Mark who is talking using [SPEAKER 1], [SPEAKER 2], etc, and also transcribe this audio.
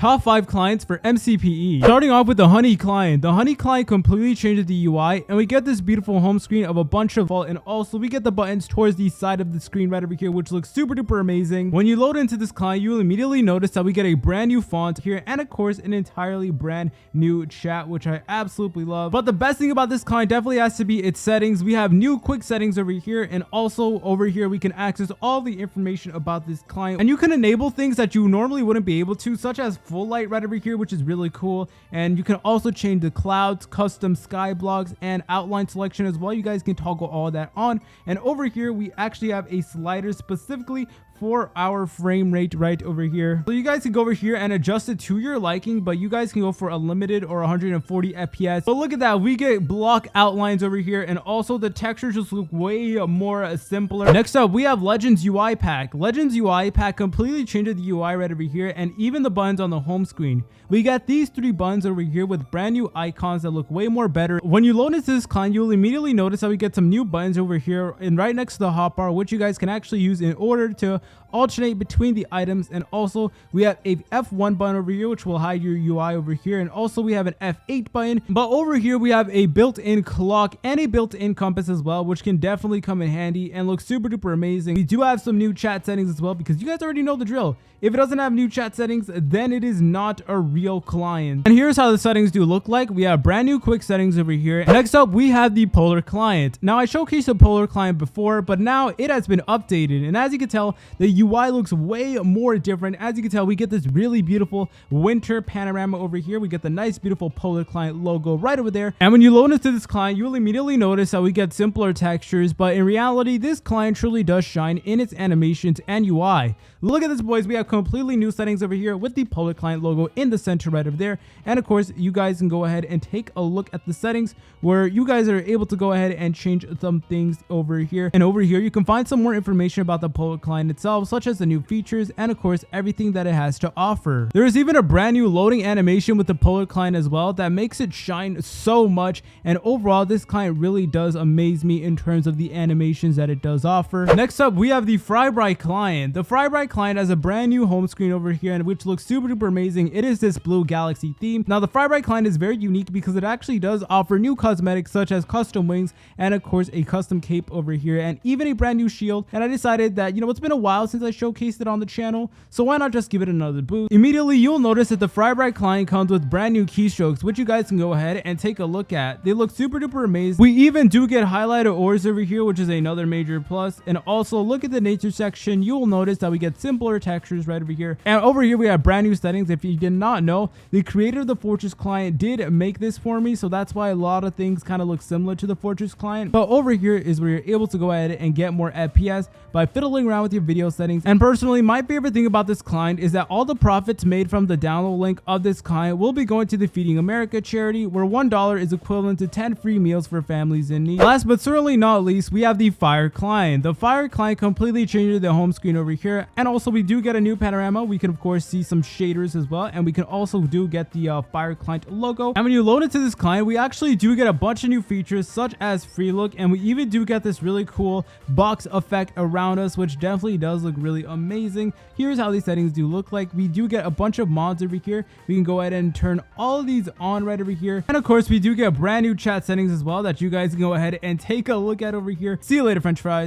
[SPEAKER 1] Top 5 clients for MCPE. Starting off with the Honey client. The Honey client completely changes the UI, and we get this beautiful home screen of a bunch of and also we get the buttons towards the side of the screen right over here, which looks super duper amazing. When you load into this client, you will immediately notice that we get a brand new font here, and of course an entirely brand new chat, which I absolutely love. But the best thing about this client definitely has to be its settings. We have new quick settings over here, and also over here we can access all the information about this client, and you can enable things that you normally wouldn't be able to, such as full light right over here, which is really cool. And you can also change the clouds, custom sky blocks, and outline selection as well. You guys can toggle all that on. And over here we actually have a slider specifically for our frame rate right over here. So you guys can go over here and adjust it to your liking, but you guys can go for unlimited or 140 FPS. But look at that, we get block outlines over here, and also the textures just look way more simpler. Next up, we have Legends UI pack. Legends UI pack completely changes the UI right over here, and even the buttons on the home screen. We got these 3 buttons over here with brand new icons that look way more better. When you load into this client, you'll immediately notice that we get some new buttons over here and right next to the hotbar, which you guys can actually use in order to alternate between the items. And also we have a F1 button over here, which will hide your UI over here, and also we have an F8 button. But over here we have a built-in clock and a built-in compass as well, which can definitely come in handy and look super duper amazing. We do have some new chat settings as well, because you guys already know the drill. If it doesn't have new chat settings, then it is not a real client. And here's how the settings do look like. We have brand new quick settings over here. Next up, we have the Polar client. Now I showcased the Polar client before, but now it has been updated, and as you can tell, the UI looks way more different. As you can tell, we get this really beautiful winter panorama over here. We get the nice beautiful Polar client logo right over there, and when you load into this client, you will immediately notice that we get simpler textures, but in reality this client truly does shine in its animations and UI. Look at this, boys. We have completely new settings over here with the Polar client logo in the center right over there, and of course you guys can go ahead and take a look at the settings where you guys are able to go ahead and change some things over here. And over here you can find some more information about the Polar client itself, such as the new features and of course everything that it has to offer. There is even a brand new loading animation with the Polar client as well that makes it shine so much, and overall this client really does amaze me in terms of the animations that it does offer. Next up, we have the FryBry client. The FryBry client has a brand new home screen over here, and which looks super duper amazing. It is this blue galaxy theme. Now the FryBry client is very unique because it actually does offer new cosmetics such as custom wings and of course a custom cape over here, and even a brand new shield. And I decided that, you know, it's been a while since I showcased it on the channel, so why not just give it another boost. Immediately you'll notice that the FryBry client comes with brand new keystrokes, which you guys can go ahead and take a look at. They look super duper amazing. We even do get highlighted ores over here, which is another major plus. And also look at the nature section. You will notice that we get simpler textures right over here, and over here we have brand new settings. If you did not know, the creator of the Fortress client did make this for me, so that's why a lot of things kind of look similar to the Fortress client. But over here is where you're able to go ahead and get more FPS by fiddling around with your video settings. And personally, my favorite thing about this client is that all the profits made from the download link of this client will be going to the Feeding America charity, where $1 is equivalent to 10 free meals for families in need. Last but certainly not least, we have the Fire client. The Fire client completely changes the home screen over here, and also we do get a new panorama. We can of course see some shaders as well, and we can also do get the Fire client logo. And when you load into this client, we actually do get a bunch of new features such as free look, and we even do get this really cool box effect around us, which definitely does look really amazing. Here's how these settings do look like. We do get a bunch of mods over here. We can go ahead and turn all of these on right over here, and of course we do get brand new chat settings as well that you guys can go ahead and take a look at over here. See you later, French fries.